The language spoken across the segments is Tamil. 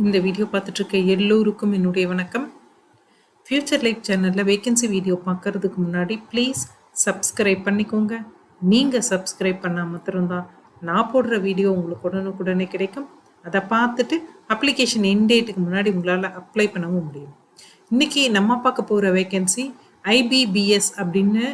இந்த வீடியோ பார்த்துட்டு இருக்க எல்லோருக்கும் என்னுடைய வணக்கம். ஃபியூச்சர் லைஃப் சேனலில் வேகன்சி வீடியோ பார்க்கறதுக்கு முன்னாடி ப்ளீஸ் சப்ஸ்கிரைப் பண்ணிக்கோங்க. நீங்கள் சப்ஸ்கிரைப் பண்ணால் மாத்திரம்தான் நான் போடுற வீடியோ உங்களுக்கு உடனுக்குடனே கிடைக்கும். அதை பார்த்துட்டு அப்ளிகேஷன் எண்ட் டேட்டுக்கு முன்னாடி உங்களால் அப்ளை பண்ணவும் முடியும். இன்றைக்கி நம்ம பார்க்க போகிற வேகன்சி ஐபிபிஎஸ் அப்படின்னு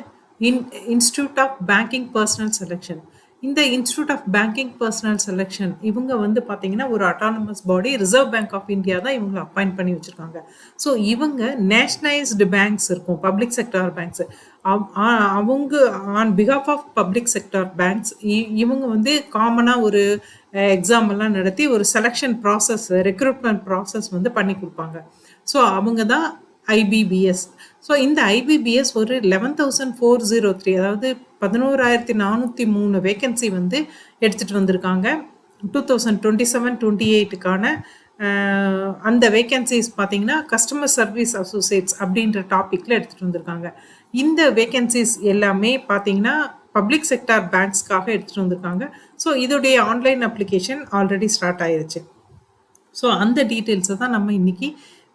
institute of banking personnel selection. இந்த institute of banking personnel selection இவங்க வந்து பார்த்தீங்கன்னா ஒரு autonomous body, reserve bank of India தான் இவங்களை அப்பாயிண்ட் பண்ணி வச்சுருக்காங்க. ஸோ இவங்க நேஷ்னலைஸ்டு பேங்க்ஸ் இருக்கும், பப்ளிக் செக்டார் பேங்க்ஸ். அவங்க on behalf of public sector banks இவங்க வந்து காமனாக ஒரு எக்ஸாம் எல்லாம் நடத்தி ஒரு செலெக்ஷன் ப்ராசஸ், ரெக்ரூட்மெண்ட் ப்ராசஸ் வந்து பண்ணி கொடுப்பாங்க. ஸோ அவங்க தான் ஐபிபிஎஸ். ஸோ இந்த ஐபிபிஎஸ் ஒரு 11,403, அதாவது 11,403 வேகன்சி வந்து எடுத்துகிட்டு வந்திருக்காங்க. 2027-28க்கான அந்த வேகன்சிஸ் பார்த்தீங்கன்னா கஸ்டமர் சர்வீஸ் அசோசியேட்ஸ் அப்படின்ற டாப்பிக்கில் எடுத்துகிட்டு வந்திருக்காங்க. இந்த வேகன்சிஸ் எல்லாமே பார்த்தீங்கன்னா பப்ளிக் செக்டார் பேங்க்ஸ்க்காக எடுத்துகிட்டு வந்திருக்காங்க. ஸோ இதோடைய ஆன்லைன் அப்ளிகேஷன் ஆல்ரெடி ஸ்டார்ட் ஆயிருச்சு. ஸோ அந்த டீட்டெயில்ஸை தான் நம்ம இன்றைக்கி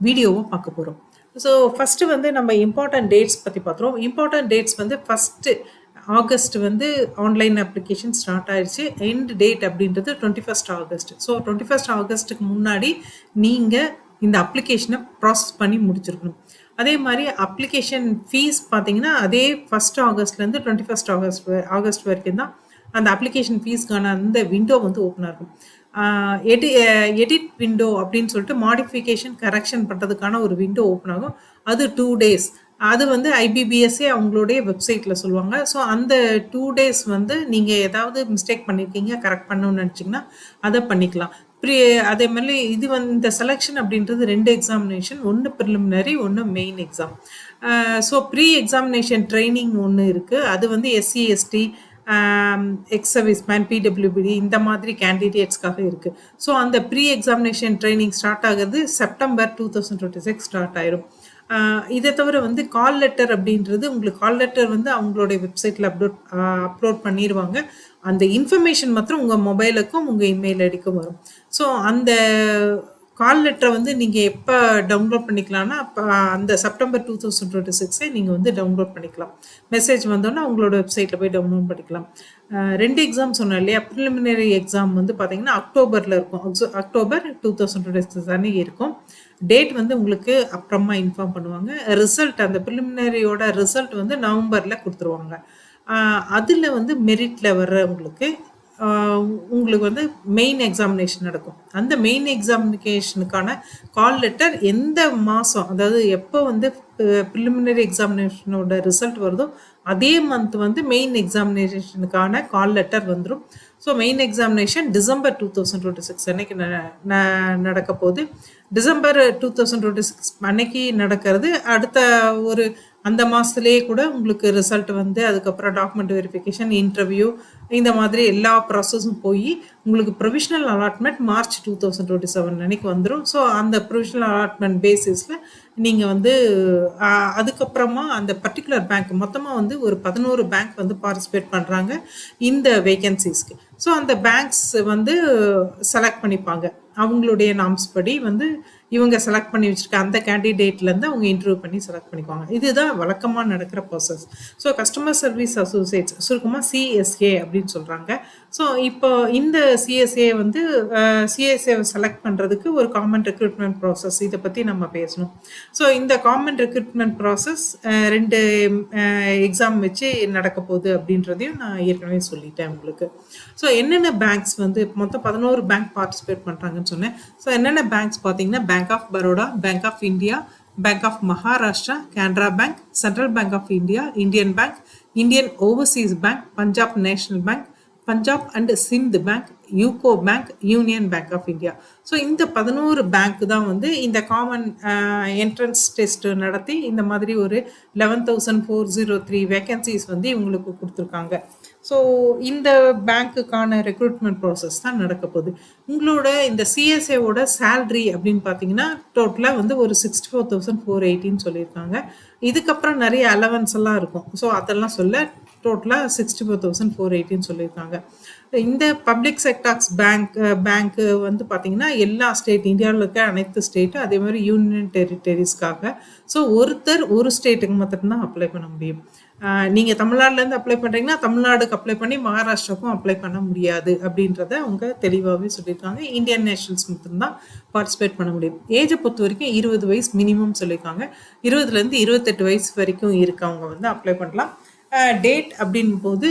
வீடியோவை பார்க்க போகிறோம். ஸோ ஃபஸ்ட்டு வந்து நம்ம இம்பார்ட்டன்ட் டேட்ஸ் பற்றி பார்த்துருவோம். இம்பார்ட்டன்ட் டேட்ஸ் வந்து ஃபஸ்ட்டு ஆகஸ்ட் வந்து ஆன்லைன் அப்ளிகேஷன் ஸ்டார்ட் ஆயிடுச்சு. எண்ட் டேட் அப்படின்றது 21 ஆகஸ்ட். ஸோ 21 ஆகஸ்ட்டுக்கு முன்னாடி நீங்கள் இந்த அப்ளிகேஷனை ப்ராசஸ் பண்ணி முடிச்சிருக்கணும். அதே மாதிரி அப்ளிகேஷன் ஃபீஸ் பார்த்தீங்கன்னா அதே 1 ஆகஸ்ட்லேருந்து 21 ஆகஸ்ட் வரைக்கும் தான் அந்த அப்ளிகேஷன் ஃபீஸ்க்கான அந்த விண்டோ வந்து ஓப்பனாக இருக்கும். எடிட் விண்டோ அப்படின்னு சொல்லிட்டு மாடிஃபிகேஷன் கரெக்ஷன் பண்ணுறதுக்கான ஒரு விண்டோ ஓப்பன் ஆகும். அது 2 days. அது வந்து ஐபிபிஎஸ்ஏ அவங்களுடைய வெப்சைட்டில் சொல்லுவாங்க. ஸோ அந்த 2 days வந்து நீங்கள் ஏதாவது மிஸ்டேக் பண்ணியிருக்கீங்க, கரெக்ட் பண்ணணும்னு நினச்சிங்கன்னா அதை பண்ணிக்கலாம். அதே மாதிரி இது வந்து இந்த செலெக்ஷன் அப்படின்றது 2 எக்ஸாமினேஷன், ஒன்று ப்ரிலிமினரி, ஒன்று main exam. So pre examination training ஒன்று இருக்குது. அது வந்து SC ST, ex serviceman, PWBD இந்த மாதிரி கேண்டிடேட்ஸ்க்காக இருக்குது. ஸோ அந்த ப்ரீ எக்ஸாமினேஷன் ட்ரைனிங் ஸ்டார்ட் ஆகிறது செப்டம்பர் 2026 ஸ்டார்ட் ஆயிரும். இதை தவிர வந்து கால் லெட்டர் அப்படின்றது உங்களுக்கு கால் லெட்டர் வந்து அவங்களுடைய வெப்சைட்டில் அப்லோட் பண்ணிடுவாங்க. அந்த இன்ஃபர்மேஷன் மாத்திரம் உங்கள் மொபைலுக்கும் உங்கள் இமெயில் ஐடிக்கும் வரும். ஸோ அந்த கால் லெட்டரை வந்து நீங்கள் எப்போ டவுன்லோட் பண்ணிக்கலாம்னா அந்த செப்டம்பர் 2026 நீங்கள் வந்து டவுன்லோட் பண்ணிக்கலாம். மெசேஜ் வந்தோன்னா உங்களோட வெப்சைட்டில் போய் டவுன்லோட் பண்ணிக்கலாம். 2 எக்ஸாம் சொன்னேன் இல்லையா. ப்ரிலிமினரி எக்ஸாம் வந்து பார்த்தீங்கன்னா அக்டோபரில் இருக்கும். அக்டோபர் 2026 தானே இருக்கும். டேட் வந்து உங்களுக்கு அப்புறமா இன்ஃபார்ம் பண்ணுவாங்க. ரிசல்ட், அந்த ப்ரிலிமினரியோட ரிசல்ட் வந்து நவம்பரில் கொடுத்துருவாங்க. அதில் வந்து மெரிட்டில் வர்றவங்களுக்கு உங்களுக்கு வந்து மெயின் எக்ஸாமினேஷன் நடக்கும். அந்த மெயின் எக்ஸாமினேஷனுக்கான கால் லெட்டர் எந்த மாதம், அதாவது எப்போ வந்து ப்ரிலிமினரி எக்ஸாமினேஷனோட ரிசல்ட் வருதோ அதே மந்த் வந்து மெயின் எக்ஸாமினேஷனுக்கான கால் லெட்டர் வந்துடும். ஸோ மெயின் எக்ஸாமினேஷன் டிசம்பர் 2026 அன்னைக்கு நடக்க போகுது. டிசம்பர் 2026 அன்னைக்கு நடக்கிறது. அடுத்த ஒரு அந்த மாதத்துலேயே கூட உங்களுக்கு ரிசல்ட் வந்து அதுக்கப்புறம் டாக்குமெண்ட் வெரிஃபிகேஷன், இன்டர்வியூ, இந்த மாதிரி எல்லா ப்ராசஸும் போய் உங்களுக்கு ப்ரொவிஷனல் அலாட்மெண்ட் மார்ச் 2027 அன்னைக்கு வந்துடும். ஸோ அந்த ப்ரொவிஷனல் அலாட்மெண்ட் பேசிஸில் நீங்கள் வந்து அதுக்கப்புறமா அந்த பர்டிகுலர் பேங்க் மொத்தமாக வந்து ஒரு 11 பேங்க் வந்து பார்ட்டிசிபேட் பண்ணுறாங்க இந்த வேகன்சிஸ்க்கு. ஸோ அந்த பேங்க்ஸ் வந்து செலக்ட் பண்ணிப்பாங்க. அவங்களுடைய நாம்ஸ் படி வந்து இவங்க செலக்ட் பண்ணி வச்சுருக்க அந்த கேண்டிடேட்லேருந்து அவங்க இன்டர்வியூ பண்ணி செலக்ட் பண்ணிக்குவாங்க. இதுதான் வழக்கமாக நடக்கிற process. So customer service Associates சுருக்கமாக சிஎஸ்ஏ அப்படின்னு சொல்கிறாங்க. ஸோ இப்போ இந்த சிஎஸ்ஏ வந்து சிஎஸ்ஏவை செலக்ட் பண்ணுறதுக்கு ஒரு காமன் ரெக்ரூட்மெண்ட் ப்ராசஸ், இதை பற்றி நம்ம பேசணும். ஸோ இந்த காமன் ரெக்ரூட்மெண்ட் ப்ராசஸ் 2 எக்ஸாம் வச்சு நடக்க போகுது அப்படின்றதையும் நான் ஏற்கனவே சொல்லிட்டேன் உங்களுக்கு. ஸோ என்னென்ன பேங்க்ஸ் வந்து மொத்தம் 11 பேங்க் பார்ட்டிசிபேட் பண்ணுறாங்கன்னு சொன்னேன். ஸோ என்னென்ன பேங்க்ஸ் பார்த்தீங்கன்னா Bank of Baroda, Bank of India, Bank of Maharashtra, Canara Bank, Central Bank of India, Indian Bank, Indian Overseas Bank, Punjab National Bank, Punjab and Sind Bank, UCO Bank, Union Bank of India. So இந்த 11 பேங்க் தான் வந்து இந்த காமன் என்ட்ரன்ஸ் டெஸ்ட் நடத்தி இந்த மாதிரி ஒரு 11,403 வேகன்சிஸ் வந்து இவங்களுக்கு கொடுத்துருக்காங்க. ஸோ இந்த பேங்க்குக்கான ரெக்ரூட்மெண்ட் ப்ராசஸ் தான் நடக்க போகுது. உங்களோட இந்த சிஎஸ்ஏவோட சேல்ரி அப்படின்னு பார்த்தீங்கன்னா டோட்டலாக வந்து ஒரு 64,480 சொல்லியிருக்காங்க. இதுக்கப்புறம் நிறைய அலவன்ஸ் எல்லாம் இருக்கும். ஸோ அதெல்லாம் சொல்ல டோட்டலாக 64,480 சொல்லியிருக்காங்க. இந்த பப்ளிக் செக்டார்ஸ் பேங்க்கு வந்து பார்த்தீங்கன்னா எல்லா ஸ்டேட் இந்தியாவில் இருக்க அனைத்து ஸ்டேட்டு அதே மாதிரி யூனியன் டெரிட்டரிஸ்க்காக. ஸோ ஒருத்தர் ஒரு ஸ்டேட்டுக்கு மட்டும்தான் அப்ளை பண்ண முடியும். நீங்கள் தமிழ்நாட்டிலேருந்து அப்ளை பண்ணுறீங்கன்னா தமிழ்நாடுக்கு அப்ளை பண்ணி மகாராஷ்டிராவுக்கும் அப்ளை பண்ண முடியாது அப்படின்றத அவங்க தெளிவாகவே சொல்லியிருக்காங்க. இந்தியன் நேஷனல்ஸ் மட்டும்தான் பார்ட்டிசிபேட் பண்ண முடியும். ஏஜை பொறுத்த வரைக்கும் 20 வயசு மினிமம் சொல்லியிருக்காங்க. 20லேருந்து 28 வயசு வரைக்கும் இருக்கவங்க வந்து அப்ளை பண்ணலாம். டேட் அப்படின் போது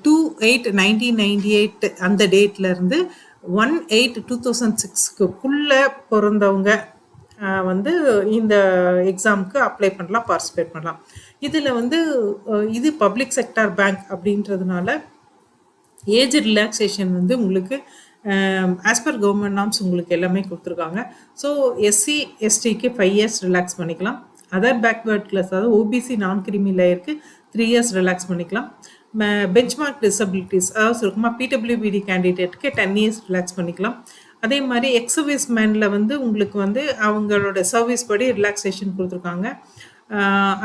2/8/1998 அந்த டேட்லேருந்து 1/8/2006க்குள்ளே பிறந்தவங்க வந்து இந்த எக்ஸாமுக்கு அப்ளை பண்ணலாம், பார்ட்டிசிபேட் பண்ணலாம். இதில் வந்து இது பப்ளிக் செக்டார் பேங்க் அப்படின்றதுனால ஏஜ் ரிலாக்ஸேஷன் வந்து உங்களுக்கு ஆஸ் பர் கவர்மெண்ட் நார்ம்ஸ் உங்களுக்கு எல்லாமே கொடுத்துருக்காங்க. ஸோ எஸ்சி எஸ்டிக்கு 5 இயர்ஸ் ரிலாக்ஸ் பண்ணிக்கலாம். அதர் பேக்வேர்ட் கிளாஸ் அதாவது ஓபிசி நான் கிரிமி லேயருக்கு 3 இயர்ஸ் ரிலாக்ஸ் பண்ணிக்கலாம். பெஞ்ச்மார்க் டிசபிலிட்டிஸ் அதாவது சுருக்கமாக பிடபிள்யூபிடி கேண்டிடேட்டுக்கு 10 இயர்ஸ் ரிலாக்ஸ் பண்ணிக்கலாம். அதே மாதிரி எக்ஸ் சர்வீஸ் மேனில் வந்து உங்களுக்கு வந்து அவங்களோட சர்வீஸ் படி ரிலாக்ஸேஷன் கொடுத்துருக்காங்க.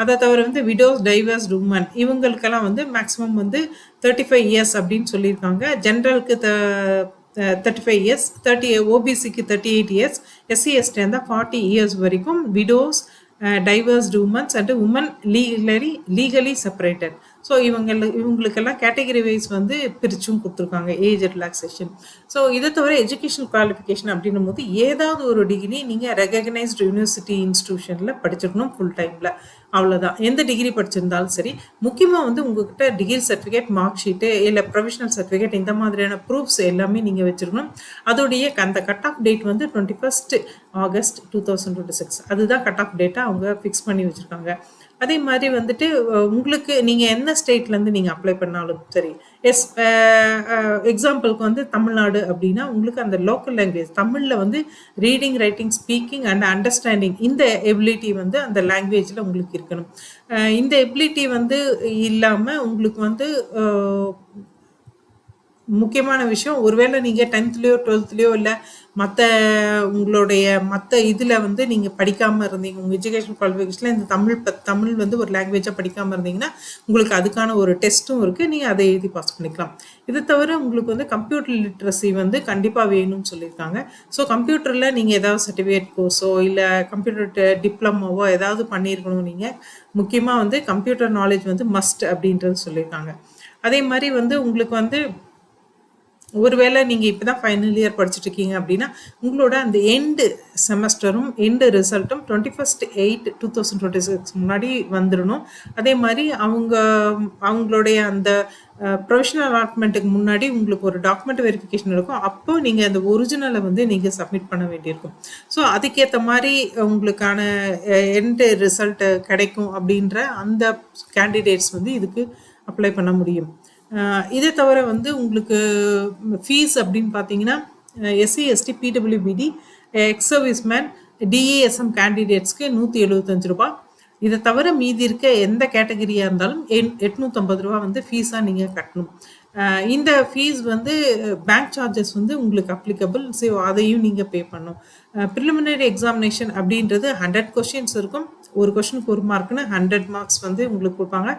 அதை தவிர வந்து விடோஸ் டைவர்ஸ் உமன் இவங்களுக்கெல்லாம் வந்து மேக்ஸிமம் வந்து 35 இயர்ஸ் அப்படின்னு சொல்லியிருக்காங்க. ஜென்ரலுக்கு 35 இயர்ஸ், ஓபிசிக்கு 38 இயர்ஸ், எஸ்சி எஸ்டி இருந்தால் 40 இயர்ஸ் வரைக்கும் widows divorced womens and women legally separated. So இவங்களுக்கெல்லாம் கேட்டகரி வைஸ் வந்து பிரிச்சும் கொடுத்துருக்காங்க ஏஜ் ரிலாக்ஸேஷன். ஸோ இதை தவிர எஜுகேஷன் குவாலிஃபிகேஷன் அப்படின்னும் போது ஏதாவது ஒரு டிகிரி நீங்கள் ரெகக்னைஸ்டு யூனிவர்சிட்டி இன்ஸ்டிடியூஷனில் படிச்சிருக்கணும் ஃபுல் டைமில். அவ்வளோதான். எந்த டிகிரி படிச்சிருந்தாலும் சரி. முக்கியமாக வந்து உங்ககிட்ட டிகிரி சர்டிஃபிகேட், மார்க் ஷீட்டு இல்லை ப்ரொஃபஷனல் சர்டிஃபிகேட் இந்த மாதிரியான ப்ரூஃப்ஸ் எல்லாமே நீங்கள் வச்சுருக்கணும். அதோடைய அந்த கட் ஆஃப் டேட் வந்து 21 ஆகஸ்ட் 2026 அதுதான் கட் ஆஃப் டேட்டை அவங்க ஃபிக்ஸ் பண்ணி வச்சுருக்காங்க. அதே மாதிரி வந்துட்டு உங்களுக்கு நீங்கள் என்ன ஸ்டேட்லேருந்து நீங்கள் அப்ளை பண்ணாலும் சரி. எக்ஸாம்பிளுக்கு வந்து தமிழ்நாடு அப்படின்னா உங்களுக்கு அந்த லோக்கல் லாங்குவேஜ் தமிழில் வந்து reading, writing, speaking and understanding இந்த எபிலிட்டி வந்து அந்த லாங்குவேஜில் உங்களுக்கு இருக்கணும். இந்த எபிலிட்டி வந்து இல்லாமல் உங்களுக்கு வந்து முக்கியமான விஷயம், ஒருவேளை நீங்கள் 10th-லையோ 12th-லையோ இல்லை உங்களுடைய மற்ற இதில் வந்து நீங்கள் படிக்காமல் இருந்தீங்க, உங்கள் எஜுகேஷன் குவாலிஃபிகேஷனில் இந்த தமிழ் வந்து ஒரு லாங்குவேஜாக படிக்காமல் இருந்தீங்கன்னா உங்களுக்கு அதுக்கான ஒரு டெஸ்ட்டும் இருக்குது. நீங்கள் அதை எழுதி பாஸ் பண்ணிக்கலாம். இதை தவிர உங்களுக்கு வந்து கம்ப்யூட்டர் லிட்ரஸி வந்து கண்டிப்பாக வேணும்னு சொல்லியிருக்காங்க. ஸோ கம்ப்யூட்டரில் நீங்கள் ஏதாவது சர்டிஃபிகேட் கோர்ஸோ இல்லை கம்ப்யூட்டர் டிப்ளமோவோ ஏதாவது பண்ணியிருக்கணும். நீங்கள் முக்கியமாக வந்து கம்ப்யூட்டர் நாலேஜ் வந்து மஸ்ட் அப்படின்றது சொல்லியிருக்காங்க. அதே மாதிரி வந்து உங்களுக்கு வந்து ஒருவேளை நீங்கள் இப்போ தான் ஃபைனல் இயர் படிச்சுட்டு இருக்கீங்க அப்படின்னா உங்களோட அந்த எண்டு செமஸ்டரும் எண்டு ரிசல்ட்டும் 21/8/2026 முன்னாடி வந்துடணும். அதே மாதிரி அவங்களுடைய அந்த ப்ரொஃபஷனல் அலாட்மெண்ட்டுக்கு முன்னாடி உங்களுக்கு ஒரு டாக்குமெண்ட் வெரிஃபிகேஷன் இருக்கும். அப்போ நீங்கள் அந்த ஒரிஜினலை வந்து நீங்கள் சப்மிட் பண்ண வேண்டியிருக்கும். ஸோ அதுக்கேற்ற மாதிரி உங்களுக்கான எண்டு ரிசல்ட் கிடைக்கும் அப்படின்ற அந்த கேண்டிடேட்ஸ் வந்து இதுக்கு அப்ளை பண்ண முடியும். இதை தவிர வந்து உங்களுக்கு ஃபீஸ் அப்படின்னு பார்த்தீங்கன்னா SC ST PWBD ex serviceman DASM கேண்டிடேட்ஸ்க்கு 175 ரூபா. இதை தவிர மீதி இருக்க எந்த கேட்டகரியாக இருந்தாலும் 850 ரூபா வந்து ஃபீஸாக நீங்கள் கட்டணும். இந்த ஃபீஸ் வந்து பேங்க் சார்ஜஸ் வந்து உங்களுக்கு அப்ளிகபிள். ஸோ அதையும் நீங்கள் பே பண்ணணும். ப்ரிலிமினரி எக்ஸாமினேஷன் அப்படின்றது 100 கொஷின்ஸ் இருக்கும். ஒரு கொஷினுக்கு 1 மார்க்குன்னு 100 மார்க்ஸ் வந்து உங்களுக்கு கொடுப்பாங்க.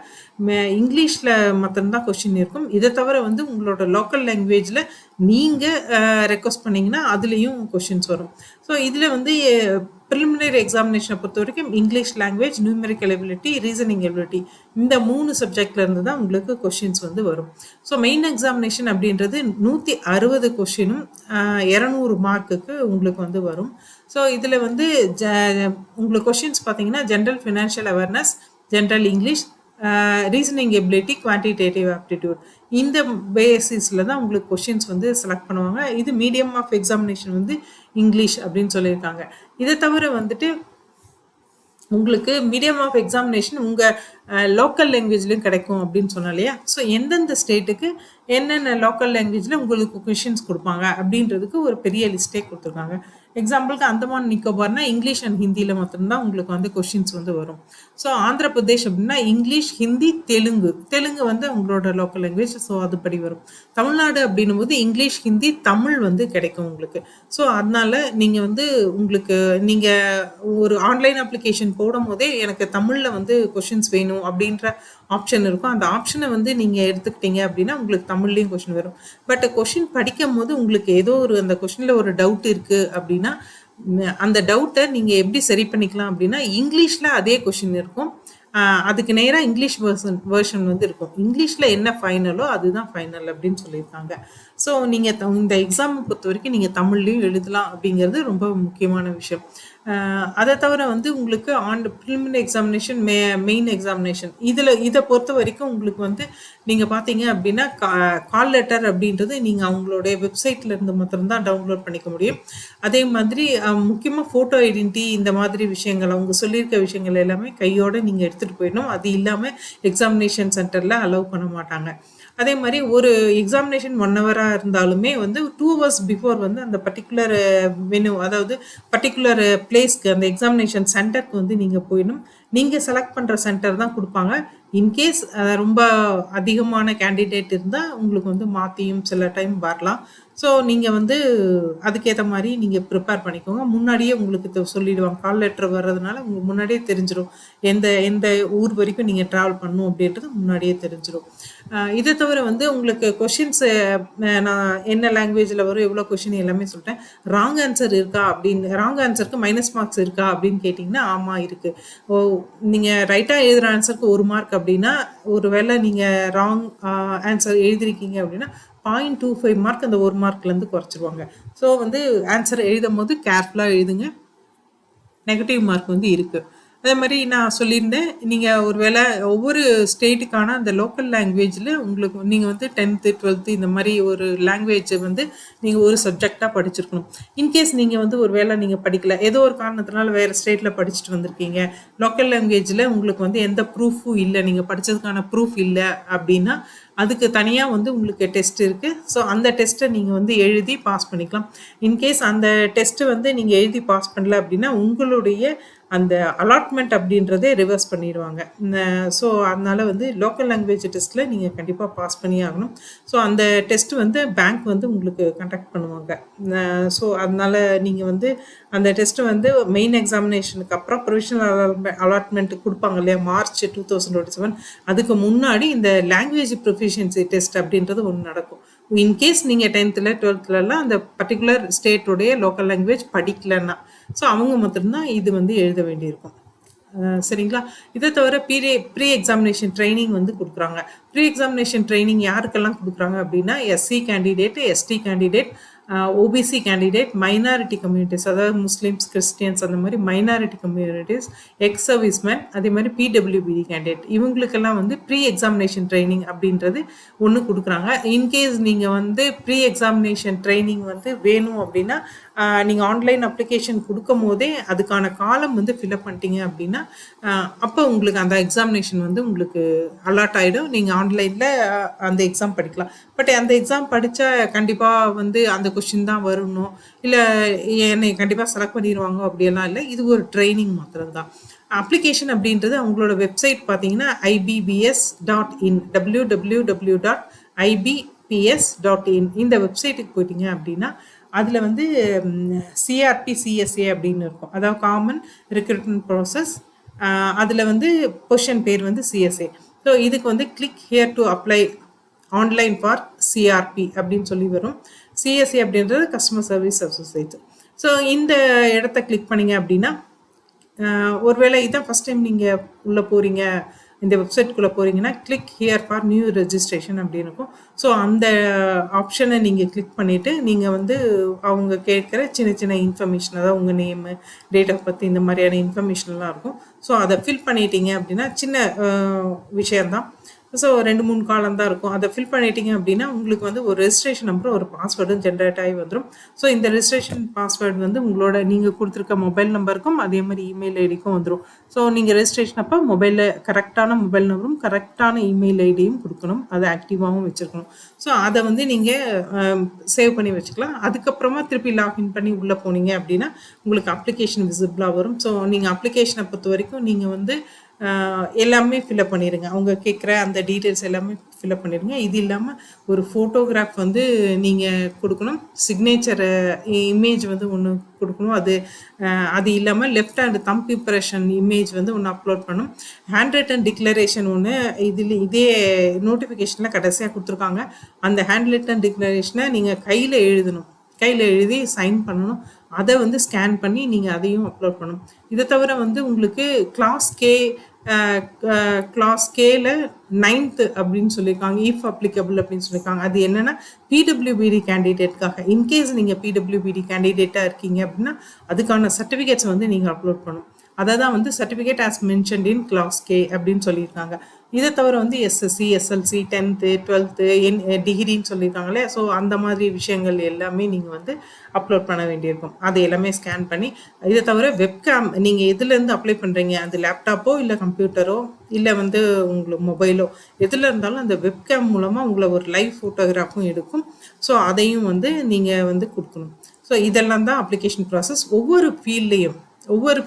இங்கிலீஷில் மட்டும்தான் கொஷின் இருக்கும். இதை தவிர வந்து உங்களோட லோக்கல் லாங்குவேஜில் நீங்கள் ரெக்வஸ்ட் பண்ணிங்கன்னா அதுலேயும் கொஷின்ஸ் வரும். ஸோ இதில் வந்து ப்ரிலிமினரி எக்ஸாமினேஷனை பொறுத்த வரைக்கும் English language, numerical ability, reasoning ability இந்த 3 சப்ஜெக்ட்லேருந்து தான் உங்களுக்கு கொஷின்ஸ் வந்து வரும். ஸோ மெயின் எக்ஸாமினேஷன் அப்படின்றது 160 கொஷினும் 200 மார்க்குக்கு உங்களுக்கு வந்து வரும். ஸோ இதில் வந்து உங்களுக்கு கொஷின்ஸ் பார்த்தீங்கன்னா general financial awareness, general English, reasoning ability, quantitative aptitude இந்த பேசிஸில் தான் உங்களுக்கு கொஷின்ஸ் வந்து செலக்ட் பண்ணுவாங்க. இது மீடியம் ஆஃப் எக்ஸாமினேஷன் வந்து இங்கிலீஷ் அப்படின்னு சொல்லியிருக்காங்க. இதை தவிர வந்துட்டு உங்களுக்கு மீடியம் ஆஃப் எக்ஸாமினேஷன் உங்கள் லோக்கல் லாங்குவேஜ்லேயும் கிடைக்கும் அப்படின்னு சொன்னோம் இல்லையா. ஸோ எந்தெந்த ஸ்டேட்டுக்கு என்னென்ன லோக்கல் லாங்குவேஜில் உங்களுக்கு கொஷின்ஸ் கொடுப்பாங்க அப்படின்றதுக்கு ஒரு பெரிய லிஸ்ட்டே கொடுத்துருக்காங்க. எக்ஸாம்பிளுக்கு அந்தமான் நிக்கோபார்னா இங்கிலீஷ் அண்ட் ஹிந்தியில் மட்டும்தான் உங்களுக்கு வந்து கொஷின்ஸ் வந்து வரும். ஸோ ஆந்திர பிரதேஷ் அப்படின்னா இங்கிலீஷ், ஹிந்தி, தெலுங்கு வந்து உங்களோட லோக்கல் லாங்குவேஜ். ஸோ அதுபடி வரும். தமிழ்நாடு அப்படின்னும் போது இங்கிலீஷ், ஹிந்தி, தமிழ் வந்து கிடைக்கும் உங்களுக்கு. ஸோ அதனால நீங்கள் வந்து நீங்கள் ஒரு ஆன்லைன் அப்ளிகேஷன் போடும் போதே எனக்கு தமிழில் வந்து கொஷின்ஸ் வேணும் படிக்கணும் அப்படின்ற ஆப்ஷன் இருக்கும். அந்த ஆப்ஷனை வந்து நீங்கள் எடுத்துக்கிட்டீங்க அப்படின்னா உங்களுக்கு தமிழ்லேயும் கொஷின் வரும். பட் கொஷின் படிக்கும் போது உங்களுக்கு ஏதோ ஒரு அந்த கொஷினில் ஒரு டவுட் இருக்குது அப்படின்னா அந்த டவுட்டை நீங்கள் எப்படி சரி பண்ணிக்கலாம் அப்படின்னா இங்கிலீஷில் அதே கொஷின் இருக்கும். அதுக்கு நேராக இங்கிலீஷ் வேர்ஷன் வந்து இருக்கும். இங்கிலீஷில் என்ன ஃபைனலோ அதுதான் ஃபைனல் அப்படின்னு சொல்லியிருக்காங்க. ஸோ நீங்கள் இந்த எக்ஸாமை பொறுத்த வரைக்கும் நீங்கள் தமிழ்லையும் எழுதலாம் அப்படிங்கிறது ரொம்ப முக்கியமான விஷயம். அதை தவிர வந்து உங்களுக்கு ப்ரிலிமினரி எக்ஸாமினேஷன், மெயின் எக்ஸாமினேஷன் இதை பொறுத்த வரைக்கும் உங்களுக்கு வந்து நீங்கள் பார்த்தீங்க அப்படின்னா கால் லெட்டர் அப்படின்றது நீங்கள் அவங்களுடைய வெப்சைட்ல இருந்து மாத்திரம்தான் டவுன்லோட் பண்ணிக்க முடியும். அதே மாதிரி முக்கியமாக ஃபோட்டோ ஐடென்டிட்டி இந்த மாதிரி விஷயங்கள் அவங்க சொல்லியிருக்க விஷயங்கள் எல்லாமே கையோட நீங்கள் எடுத்துகிட்டு போயிடணும். அது இல்லாமல் எக்ஸாமினேஷன் சென்டரில் அலோவ் பண்ண மாட்டாங்க. அதே மாதிரி ஒரு எக்ஸாமினேஷன் 1 ஹவராக இருந்தாலுமே வந்து 2 ஹவர்ஸ் பிஃபோர் வந்து அந்த பர்டிகுலர் வென்யூ, அதாவது பர்டிகுலர் பிளேஸ்க்கு, அந்த எக்ஸாமினேஷன் சென்டருக்கு வந்து நீங்கள் போயிடணும். நீங்கள் செலக்ட் பண்ணுற சென்டர் தான் கொடுப்பாங்க. இன்கேஸ் ரொம்ப அதிகமான கேண்டிடேட் இருந்தால் உங்களுக்கு வந்து மாற்றியும் சில டைம் வரலாம். ஸோ நீங்கள் வந்து அதுக்கேற்ற மாதிரி நீங்கள் ப்ரிப்பேர் பண்ணிக்கோங்க. முன்னாடியே உங்களுக்கு சொல்லிடுவாங்க. கால் லெட்டர் வர்றதுனால உங்களுக்கு முன்னாடியே தெரிஞ்சிடும் எந்த எந்த ஊர் வரைக்கும் நீங்கள் ட்ராவல் பண்ணணும் அப்படின்றது முன்னாடியே தெரிஞ்சிடும். இதை தவிர வந்து உங்களுக்கு கொஷின்ஸ் நான் என்ன லாங்குவேஜில் வரும், எவ்வளோ கொஷின் எல்லாமே சொல்லிட்டேன். ராங் ஆன்சர் இருக்கா அப்படின்னு, ராங் ஆன்சருக்கு மைனஸ் மார்க்ஸ் இருக்கா அப்படின்னு கேட்டிங்கன்னா ஆமாம் இருக்குது. நீங்கள் ரைட்டாக எழுதுகிற ஆன்சருக்கு 1 மார்க் அப்படின்னா, ஒரு வேளை நீங்கள் ராங் ஆன்சர் எழுதிருக்கீங்க அப்படின்னா 0.25 மார்க் அந்த 1 மார்க்லேருந்து குறைச்சிருவாங்க. ஸோ வந்து ஆன்சர் எழுதும் போது கேர்ஃபுல்லாக எழுதுங்க. நெகட்டிவ் மார்க் வந்து இருக்குது. அதே மாதிரி நான் சொல்லியிருந்தேன், நீங்கள் ஒரு வேளை ஒவ்வொரு ஸ்டேட்டுக்கான அந்த லோக்கல் லாங்குவேஜில் உங்களுக்கு நீங்கள் வந்து 10th 12th இந்த மாதிரி ஒரு லாங்குவேஜை வந்து நீங்கள் ஒரு சப்ஜெக்டாக படிச்சிருக்கணும். இன்கேஸ் நீங்கள் வந்து ஒரு வேளை நீங்கள் படிக்கல, ஏதோ ஒரு காரணத்தினால வேறு ஸ்டேட்டில் படிச்சுட்டு வந்திருக்கீங்க, லோக்கல் லாங்குவேஜில் உங்களுக்கு வந்து எந்த ப்ரூஃபும் இல்லை, நீங்கள் படித்ததுக்கான ப்ரூஃப் இல்லை அப்படின்னா அதுக்கு தனியாக வந்து உங்களுக்கு டெஸ்ட் இருக்குது. ஸோ அந்த டெஸ்ட்டை நீங்கள் வந்து எழுதி பாஸ் பண்ணிக்கலாம். இன்கேஸ் அந்த டெஸ்ட்டு வந்து நீங்கள் எழுதி பாஸ் பண்ணல அப்படின்னா உங்களுடைய அந்த அலாட்மெண்ட் அப்படின்றதே ரிவர்ஸ் பண்ணிடுவாங்க. ஸோ அதனால் வந்து லோக்கல் லாங்குவேஜ் டெஸ்ட்டில் நீங்கள் கண்டிப்பாக பாஸ் பண்ணி ஆகணும். ஸோ அந்த டெஸ்ட் வந்து பேங்க் வந்து உங்களுக்கு கண்டக்ட் பண்ணுவாங்க. ஸோ அதனால் நீங்கள் வந்து அந்த டெஸ்ட்டு வந்து மெயின் எக்ஸாமினேஷனுக்கு அப்புறம் ப்ரொவிஷனல் அலாட்மெண்ட் கொடுப்பாங்க இல்லையா, மார்ச் 2027, அதுக்கு முன்னாடி இந்த லாங்குவேஜ் ப்ரொஃபிஷியன்சி டெஸ்ட் அப்படின்றது ஒன்று நடக்கும். இன்கேஸ் நீங்கள் 10th 12th அந்த பர்டிகுலர் ஸ்டேட்டுடைய லோக்கல் லாங்குவேஜ் படிக்கலன்னா ஸோ அவங்க மட்டும்தான் இது வந்து எழுத வேண்டியிருக்கும். சரிங்களா? இதை தவிர ப்ரீ எக்ஸாமினேஷன் ட்ரைனிங் வந்து கொடுக்குறாங்க. ப்ரீ எக்ஸாமினேஷன் ட்ரைனிங் யாருக்கெல்லாம் கொடுக்குறாங்க அப்படின்னா SC candidate, ST candidate, OBC candidate, minority communities, அதாவது முஸ்லீம்ஸ், கிறிஸ்டியன்ஸ், அந்த மாதிரி மைனாரிட்டி கம்யூனிட்டிஸ், எக்ஸ் சர்வீஸ்மேன், அதே மாதிரி பிடபிள்யூபிடி கேண்டிடேட், இவங்களுக்கெல்லாம் வந்து ப்ரீ எக்ஸாமினேஷன் ட்ரைனிங் அப்படின்றது ஒன்று கொடுக்குறாங்க. இன்கேஸ் நீங்கள் வந்து ப்ரீ எக்ஸாமினேஷன் ட்ரைனிங் வந்து வேணும் அப்படின்னா நீங்கள் ஆன்லைன் அப்ளிகேஷன் கொடுக்கும் போதே அதுக்கான காலம் வந்து ஃபில்அப் பண்ணிட்டீங்க அப்படின்னா அப்போ உங்களுக்கு அந்த எக்ஸாமினேஷன் வந்து உங்களுக்கு அலாட் ஆகிடும். நீங்கள் ஆன்லைனில் அந்த எக்ஸாம் படிக்கலாம். பட் அந்த எக்ஸாம் படித்தா கண்டிப்பாக வந்து அந்த கொஷின் தான் வரணும், இல்லை என்னை கண்டிப்பாக செலக்ட் பண்ணிடுவாங்க அப்படியெல்லாம் இல்லை. இது ஒரு ட்ரைனிங் மாத்திரம்தான். அப்ளிகேஷன் அப்படின்றது அவங்களோட வெப்சைட் பார்த்தீங்கன்னா ibbs.in, www.ibbs.in. இந்த வெப்சைட்டுக்கு போயிட்டீங்க அப்படின்னா அதில் வந்து சிஆர்பி சிஎஸ்ஏ அப்படின்னு இருக்கும், அதாவது காமன் ரெக்ரூட்மெண்ட் ப்ராசஸ். அதில் வந்து பொசிஷன் பேர் வந்து சிஎஸ்ஏ. ஸோ இதுக்கு வந்து click here to apply online for CRP அப்படின்னு சொல்லி வரும். சிஎஸ்ஏ அப்படின்றது கஸ்டமர் சர்வீஸ் அசோசியேட். ஸோ இந்த இடத்த கிளிக் பண்ணிங்க அப்படின்னா ஒருவேளை இதான் ஃபஸ்ட் டைம் நீங்கள் உள்ளே போகிறீங்க, இந்த வெப்சைட்குள்ளே போகிறீங்கன்னா click here for new registration அப்படின்னு இருக்கும். ஸோ அந்த ஆப்ஷனை நீங்கள் கிளிக் பண்ணிவிட்டு நீங்கள் வந்து அவங்க கேட்குற சின்ன சின்ன இன்ஃபர்மேஷன், அதாவது உங்கள் நேமு, டேட் ஆஃப் பர்த், இந்த மாதிரியான இன்ஃபர்மேஷன்லாம் இருக்கும். ஸோ அதை ஃபில் பண்ணிட்டீங்க அப்படின்னா சின்ன விஷயந்தான். ஸோ 2-3 காலம் தான் இருக்கும். அதை ஃபில் பண்ணிட்டீங்க அப்படின்னா உங்களுக்கு வந்து ஒரு ரெஜிஸ்ட்ரேஷன் நம்பர், ஒரு பாஸ்வேர்டும் ஜென்ரேட் ஆகி வந்துடும். ஸோ இந்த ரெஜிஸ்ட்ரேஷன் பாஸ்வேர்டு வந்து உங்களோட நீங்கள் கொடுத்துருக்க மொபைல் நம்பருக்கும் அதே மாதிரி இமெயில் ஐடிக்கும் வந்துடும். ஸோ நீங்கள் ரெஜிஸ்ட்ரேஷன் அப்போ மொபைலில் கரெக்டான மொபைல் நம்பரும் கரெக்டான இமெயில் ஐடியும் கொடுக்கணும், அதை ஆக்டிவாகவும் வச்சுருக்கணும். ஸோ அதை வந்து நீங்கள் சேவ் பண்ணி வச்சுக்கலாம். அதுக்கப்புறமா திருப்பி லாக்இன் பண்ணி உள்ளே போனீங்க அப்படின்னா உங்களுக்கு அப்ளிகேஷன் விசிபிளாக வரும். ஸோ நீங்கள் அப்ளிகேஷனை பொறுத்த வரைக்கும் நீங்கள் வந்து எல்லாமே ஃபில்அப் பண்ணிடுங்க. அவங்க கேட்குற அந்த டீட்டெயில்ஸ் எல்லாமே ஃபில்அப் பண்ணிடுங்க. இது இல்லாமல் ஒரு ஃபோட்டோகிராஃப் வந்து நீங்கள் கொடுக்கணும். சிக்னேச்சர் இமேஜ் வந்து ஒன்று கொடுக்கணும். அது இல்லாமல் left hand thumb impression image வந்து ஒன்று அப்லோட் பண்ணணும். ஹேண்ட் ரிட்டன் டிக்ளரேஷன் ஒன்று இதே நோட்டிஃபிகேஷனில் கடைசியாக கொடுத்துருக்காங்க. அந்த ஹேண்ட் ரிட்டன் டிக்ளரேஷனை நீங்கள் கையில் எழுதணும். கையில் எழுதி சைன் பண்ணணும். அதை வந்து ஸ்கேன் பண்ணி நீங்கள் அதையும் அப்லோட் பண்ணணும். இதை தவிர வந்து உங்களுக்கு கிளாஸ் கேல 9th அப்படின்னு சொல்லியிருக்காங்க. இஃப் அப்ளிகபிள் அப்படின்னு சொல்லியிருக்காங்க. அது என்னன்னா பிடபிள்யூபிடி கேண்டிடேட்காக. இன்கேஸ் நீங்கள் பிடபிள்யூபிடி கேண்டிடேட்டாக இருக்கீங்க அப்படின்னா அதுக்கான சர்டிஃபிகேட்ஸ் வந்து நீங்கள் அப்லோட் பண்ணணும். அதை தான் வந்து certificate as mentioned in class K அப்படின்னு சொல்லியிருக்காங்க. இதை தவிர வந்து எஸ்எஸ்சி, எஸ்எல்சி, 10th, 12th டிகிரின்னு சொல்லியிருக்காங்களே. ஸோ அந்த மாதிரி விஷயங்கள் எல்லாமே நீங்கள் வந்து அப்லோட் பண்ண வேண்டியிருக்கும். அதை எல்லாமே ஸ்கேன் பண்ணி, இதை தவிர வெப்கேம் நீங்கள் எதுலேருந்து அப்ளை பண்ணுறீங்க, அது லேப்டாப்போ இல்லை கம்ப்யூட்டரோ இல்லை வந்து உங்களுக்கு மொபைலோ எதில் இருந்தாலும் அந்த வெப்கேம் மூலமாக உங்களை ஒரு லைவ் ஃபோட்டோகிராஃபும் எடுக்கும். ஸோ அதையும் வந்து நீங்கள் வந்து கொடுக்கணும். ஸோ இதெல்லாம் தான் அப்ளிகேஷன் ப்ராசஸ். ஒவ்வொரு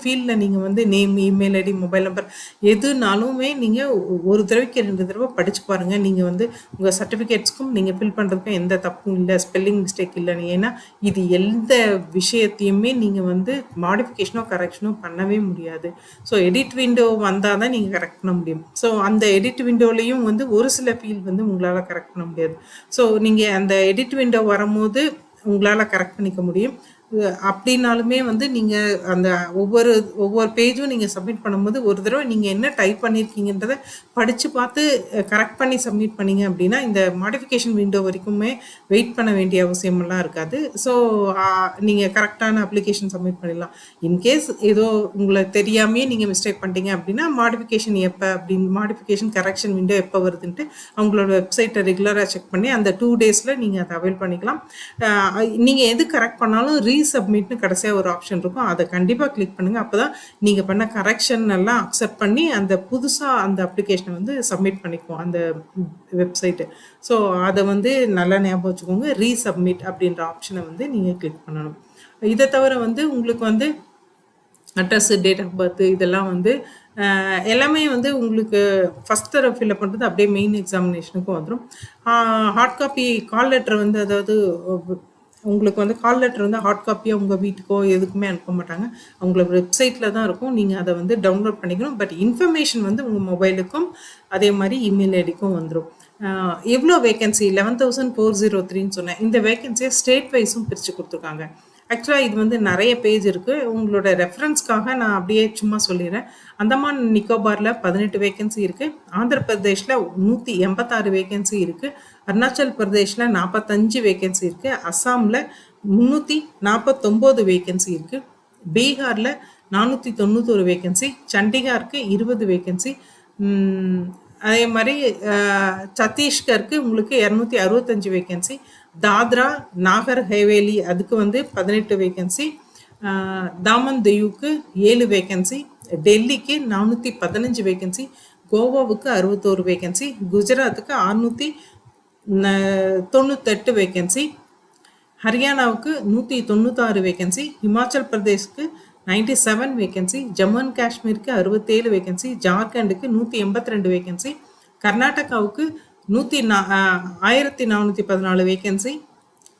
ஃபீல்டில் நீங்கள் வந்து name, email ID, mobile number எதுனாலுமே நீங்கள் ஒரு தடவைக்கு 2 தடவை படித்து பாருங்கள். நீங்கள் வந்து உங்கள் சர்டிஃபிகேட்ஸ்க்கும் நீங்கள் ஃபில் பண்ணுறதுக்கும் எந்த தப்பும் இல்லை, ஸ்பெல்லிங் மிஸ்டேக் இல்லைன்னு. ஏன்னா இது எந்த விஷயத்தையுமே நீங்கள் வந்து மாடிஃபிகேஷனோ கரெக்ஷனோ பண்ணவே முடியாது. ஸோ எடிட் விண்டோ வந்தால் தான் நீங்கள் கரெக்ட் பண்ண முடியும். ஸோ அந்த எடிட் விண்டோலையும் வந்து ஒரு சில ஃபீல்ட் வந்து உங்களால் கரெக்ட் பண்ண முடியாது. ஸோ நீங்கள் அந்த எடிட் விண்டோ வரும்போது உங்களால் கரெக்ட் பண்ணிக்க முடியும். அப்படின்னாலுமே வந்து நீங்கள் அந்த ஒவ்வொரு பேஜும் நீங்கள் சப்மிட் பண்ணும்போது ஒரு தடவை நீங்கள் என்ன டைப் பண்ணியிருக்கீங்கன்றதை படித்து பார்த்து கரெக்ட் பண்ணி சப்மிட் பண்ணிங்க அப்படின்னா இந்த மாடிஃபிகேஷன் விண்டோ வரைக்குமே வெயிட் பண்ண வேண்டிய அவசியமெல்லாம் இருக்காது. ஸோ நீங்கள் கரெக்டான அப்ளிகேஷன் சப்மிட் பண்ணிடலாம். இன்கேஸ் ஏதோ உங்களை தெரியாமையே நீங்கள் மிஸ்டேக் பண்ணிட்டீங்க அப்படின்னா மாடிஃபிகேஷன் கரெக்ஷன் விண்டோ எப்போ வருதுன்ட்டு அவங்களோட வெப்சைட்டை ரெகுலராக செக் பண்ணி அந்த 2 daysல நீங்கள் அதை அவைல் பண்ணிக்கலாம். நீங்கள் எது கரெக்ட் பண்ணாலும் ரீசப்மிட்னு கடைசியாக ஒரு ஆப்ஷன் இருக்கும். அதை கண்டிப்பாக கிளிக் பண்ணுங்கள். அப்போ தான் நீங்கள் பண்ண கரெக்ஷன் எல்லாம் அக்செப்ட் பண்ணி அந்த புதுசாக அந்த அப்ளிகேஷனை வந்து சப்மிட் பண்ணிக்குவோம் அந்த வெப்சைட்டு. ஸோ அதை வந்து நல்லா ஞாபகம் வச்சுக்கோங்க. ரீசப்மிட் அப்படின்ற ஆப்ஷனை வந்து நீங்கள் கிளிக் பண்ணணும். இதை தவிர வந்து உங்களுக்கு வந்து அட்ரஸ்ஸு, டேட் ஆஃப் பர்த் இதெல்லாம் வந்து எல்லாமே வந்து உங்களுக்கு ஃபஸ்ட் தடவை ஃபில்அப் பண்ணுறது அப்படியே மெயின் எக்ஸாமினேஷனுக்கும் வந்துடும். ஹார்ட் காப்பி கால் லெட்டர் வந்து அதாவது உங்களுக்கு வந்து கால் லெட்டர் வந்து ஹார்ட் காப்பியாக உங்கள் வீட்டுக்கோ எதுக்குமே அனுப்ப மாட்டாங்க. அவங்களோட வெப்சைட்டில் தான் இருக்கும். நீங்கள் அதை வந்து டவுன்லோட் பண்ணிக்கணும். பட் இன்ஃபர்மேஷன் வந்து உங்கள் மொபைலுக்கும் அதே மாதிரி இமெயில் ஐடிக்கும் வந்துடும். எவ்வளோ வேகன்சி 11,403ன்னு சொன்னேன். இந்த வேகன்சியை ஸ்டேட் வைஸும் பிரித்து கொடுத்துருக்காங்க. ஆக்சுவலாக இது வந்து நிறைய பேஜ் இருக்குது. உங்களோட ரெஃபரன்ஸ்க்காக நான் அப்படியே சும்மா சொல்லிடுறேன். அந்தமான் நிக்கோபாரில் 18 வேகன்சி இருக்குது. ஆந்திர பிரதேஷில் 186 வேகன்சி இருக்குது. அருணாச்சல் பிரதேஷில் 45 வேகன்சி இருக்குது. அஸ்ஸாமில் 349 வேகன்சி இருக்குது. பீகாரில் 491 வேகன்சி. சண்டிகாருக்கு 20 வேகன்சி. அதே மாதிரி சத்தீஸ்கருக்கு உங்களுக்கு 265 வேகன்சி. தாத்ரா நாகர் ஹவேலி அதுக்கு வந்து 18 வேகன்சி. தாமன் தியூக்கு 7 வேகன்சி. டெல்லிக்கு 415 வேகன்சி. கோவாவுக்கு 61 வேகன்சி. குஜராத்துக்கு 698 வேகன்சி. ஹரியானாவுக்கு 196 வேகன்சி. ஹிமாச்சல் பிரதேஷ்க்கு 97 வேகன்சி. ஜம்மு அண்ட் காஷ்மீருக்கு 67 வேகன்சி. ஜார்க்கண்டுக்கு 182 வேகன்சி. கர்நாடகாவுக்கு 1414 வேகன்சி.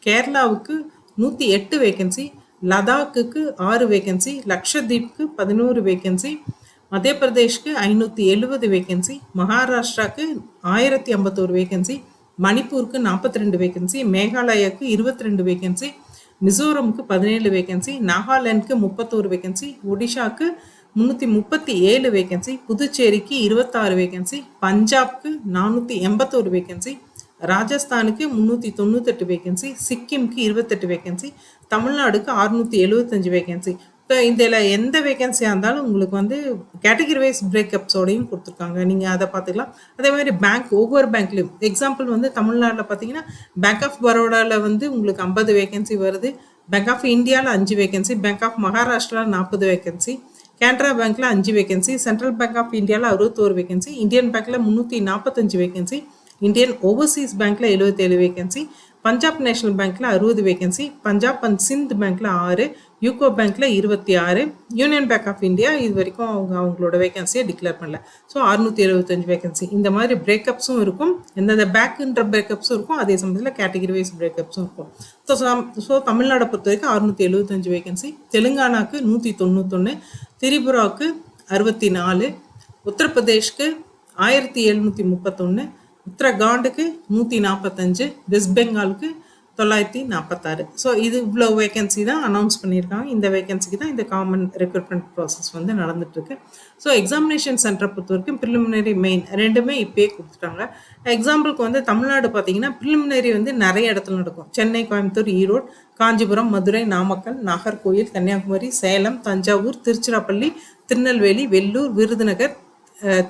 கேரளாவுக்கு 108 வேகன்சி. லடாக்குக்கு 6 வேகன்சி. லக்ஷதீப்க்கு 11 வேகன்சி. மத்திய பிரதேஷ்க்கு 570 வேகன்சி. மகாராஷ்டிராவுக்கு 1051 வேகன்சி. மணிப்பூருக்கு 42 வேகன்சி. மேகாலயாவுக்கு 22 வேகன்சி. மிசோரமுக்கு 17 வேகன்சி. நாகாலாந்துக்கு 31 வேகன்சி. ஒடிஷாவுக்கு 337 வேகன்சி. புதுச்சேரிக்கு 26 வேகன்சி. பஞ்சாப்க்கு 481 வேகன்சி. ராஜஸ்தானுக்கு 398 வேகன்சி. சிக்கிம்க்கு 28 வேகன்சி. தமிழ்நாடுக்கு 675 வேகன்சி. இப்போ இதில் எந்த வேகன்சியாக இருந்தாலும் உங்களுக்கு வந்து கேட்டகரி வைஸ் பிரேக்கப்ஸோடையும் கொடுத்துருக்காங்க. நீங்கள் அதை பார்த்துக்கலாம். அதே மாதிரி ஒவ்வொரு பேங்க்லையும் எக்ஸாம்பிள் வந்து தமிழ்நாட்டில் பார்த்தீங்கன்னா பேங்க் ஆஃப் பரோடாவில் வந்து உங்களுக்கு 50 வேகன்சி வருது. பேங்க் ஆஃப் இந்தியாவில் 5 வேகன்சி. பேங்க் ஆஃப் மகாராஷ்டிராவில் 40 வேகன்சி. கேனரா பேங்க்கில் 5 வேகன்சி. சென்ட்ரல் பேங்க் ஆஃப் இந்தியாவில் 61 வேகன்சி. இந்தியன் பேங்க்கில் 345 வேகன்சி. இந்தியன் ஓவர்சீஸ் பேங்க்கில் 77 வேகன்சி. பஞ்சாப் நேஷனல் பேங்க்ல 60 வேகன்சி, பஞ்சாப் அண்ட் சிந்த் பேங்க்ல 6, யூகோ பேங்க்ல 26, யூனியன் பேங்க் ஆஃப் இந்தியா இது வரைக்கும் அவங்களோட வேகன்சியை டிக்ளேர் பண்ணல. So 675 vacancy. இந்த மாதிரி பிரேக்கப்ஸும் இருக்கும், எந்தெந்த பேக்குன்ற பிரேக்கப்ஸும் இருக்கும், அதே சமயத்தில் கேட்டகரி வைஸ் பிரேக்கப்ஸும் இருக்கும். ஸோ தமிழ்நாடை பொறுத்த வரைக்கும் 675 வேகன்சி, தெலுங்கானாக்கு 191, திரிபுராவுக்கு 64, உத்தரப்பிரதேஷ்க்கு 1731, உத்தரகாண்டுக்கு 145, வெஸ்ட் பெங்காலுக்கு 946. ஸோ இது இவ்வளோ வேகன்சி தான் அனௌன்ஸ் பண்ணியிருக்காங்க. இந்த வேகன்சிக்கு தான் இந்த காமன் ரெக்ரூட்மெண்ட் ப்ராசஸ் வந்து நடந்துட்டுருக்கு. ஸோ எக்ஸாமினேஷன் சென்டரை பொறுத்த வரைக்கும் ப்ரிலிமினரி மெயின் ரெண்டுமே இப்போயே கொடுத்துட்டாங்க. எக்ஸாம்பிளுக்கு வந்து தமிழ்நாடு பார்த்தீங்கன்னா ப்ரிலிமினரி வந்து நிறைய இடத்துல நடக்கும். சென்னை, கோயம்புத்தூர், ஈரோடு, காஞ்சிபுரம், மதுரை, நாமக்கல், நாகர்கோயில், கன்னியாகுமரி, சேலம், தஞ்சாவூர், திருச்சிராப்பள்ளி, திருநெல்வேலி, வெள்ளூர், விருதுநகர்,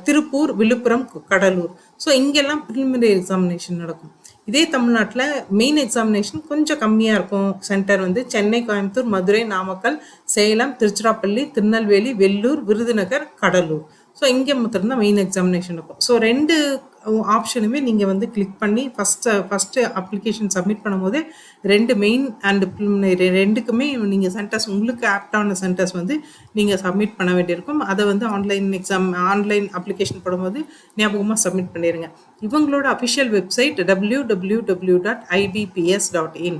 திருப்பூர், விழுப்புரம், கடலூர். ஸோ இங்கெல்லாம் ப்ரிலிமினரி எக்ஸாமினேஷன் நடக்கும். இதே தமிழ்நாட்டில் மெயின் எக்ஸாமினேஷன் கொஞ்சம் கம்மியாக இருக்கும். சென்டர் வந்து சென்னை, கோயம்புத்தூர், மதுரை, நாமக்கல், சேலம், திருச்சிராப்பள்ளி, திருநெல்வேலி, வெள்ளூர், விருதுநகர், கடலூர். ஸோ இங்கே மட்டும்தான் மெயின் எக்ஸாமினேஷன் இருக்கும். ஸோ 2 ஆப்ஷனுமே நீங்கள் வந்து கிளிக் பண்ணி ஃபஸ்ட்டு அப்ளிகேஷன் சப்மிட் பண்ணும்போது 2 மெயின் அண்ட் ப்ரிலிமினரி ரெண்டுக்குமே நீங்கள் சென்டர்ஸ் உங்களுக்கு ஆப்டான சென்டர்ஸ் வந்து நீங்கள் சப்மிட் பண்ண வேண்டியிருக்கும். அதை வந்து ஆன்லைன் அப்ளிகேஷன் போடும்போது ஞாபகமாக சப்மிட் பண்ணிடுங்க. இவங்களோட அஃபிஷியல் வெப்சைட் www.ibps.in.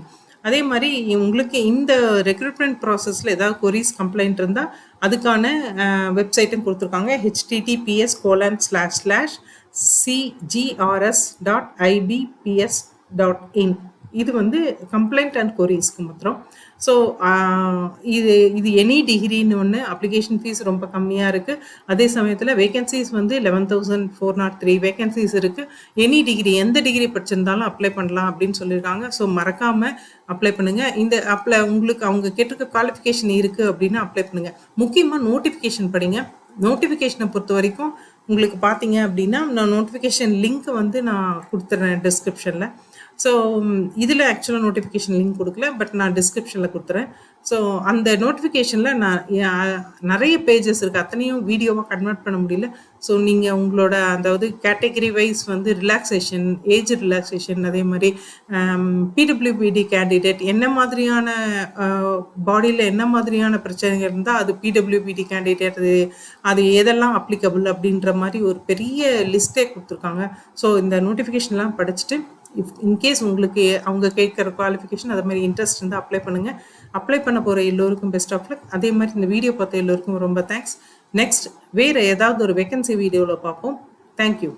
அதே மாதிரி உங்களுக்கு இந்த ரெக்ரூட்மெண்ட் ப்ராசஸில் ஏதாவது கொரிஸ் கம்ப்ளைண்ட் இருந்தால் அதுக்கான வெப்சைட்டும் கொடுத்துருக்காங்க. https://cgrs.ibps.in. இது வந்து கம்ப்ளைண்ட் அண்ட் கொரிஸ்க்கு மாத்திரம். ஸோ இது எனி டிகிரின்னு ஒன்று. அப்ளிகேஷன் ஃபீஸ் ரொம்ப கம்மியாக இருக்குது. அதே சமயத்தில் வேகன்சிஸ் வந்து 11,403 வேகன்சிஸ் இருக்குது. எனி டிகிரி, எந்த டிகிரி படிச்சிருந்தாலும் அப்ளை பண்ணலாம் அப்படின்னு சொல்லியிருக்காங்க. ஸோ மறக்காமல் அப்ளை பண்ணுங்கள். இந்த உங்களுக்கு அவங்க கேட்டிருக்க குவாலிஃபிகேஷன் இருக்குது அப்படின்னா அப்ளை பண்ணுங்கள். முக்கியமாக நோட்டிஃபிகேஷன் படிங்க. நோட்டிஃபிகேஷனை பொறுத்த வரைக்கும் உங்களுக்கு பார்த்தீங்க அப்படின்னா நான் நோட்டிஃபிகேஷன் லிங்க் வந்து நான் கொடுத்துட்றேன் டிஸ்கிரிப்ஷனில். ஸோ இதில் ஆக்சுவலாக நோட்டிஃபிகேஷன் லிங்க் கொடுக்கல, பட் நான் டிஸ்கிரிப்ஷனில் கொடுத்துறேன். ஸோ அந்த நோட்டிஃபிகேஷனில் நான் நிறைய பேஜஸ் இருக்குது, அத்தனையும் வீடியோவாக கன்வெர்ட் பண்ண முடியல. ஸோ நீங்கள் உங்களோட அதாவது கேட்டகரி வைஸ் வந்து ரிலாக்ஸேஷன், ஏஜ் ரிலாக்ஸேஷன், அதே மாதிரி பிடபிள்யூபிடி கேண்டிடேட் என்ன மாதிரியான பாடியில் என்ன மாதிரியான பிரச்சனைகள் இருந்தால் அது பிடபிள்யூபிடி கேண்டிடேட் அது எதெல்லாம் அப்ளிகபிள் அப்படின்ற மாதிரி ஒரு பெரிய லிஸ்ட்டே கொடுத்துருக்காங்க. ஸோ இந்த நோட்டிஃபிகேஷன்லாம் படிச்சுட்டு இன்கேஸ் உங்களுக்கு அவங்க கேட்குற குவாலிஃபிகேஷன் அது மாதிரி இன்ட்ரெஸ்ட் இருந்தால் அப்ளை பண்ணுங்கள். அப்ளை பண்ண போகிற எல்லோருக்கும் பெஸ்ட் ஆஃப் லக். அதே மாதிரி இந்த வீடியோ பார்த்த எல்லோருக்கும் ரொம்ப தேங்க்ஸ். நெக்ஸ்ட் வேறு ஏதாவது ஒரு வேகன்சி வீடியோவில் பார்ப்போம். தேங்க்யூ.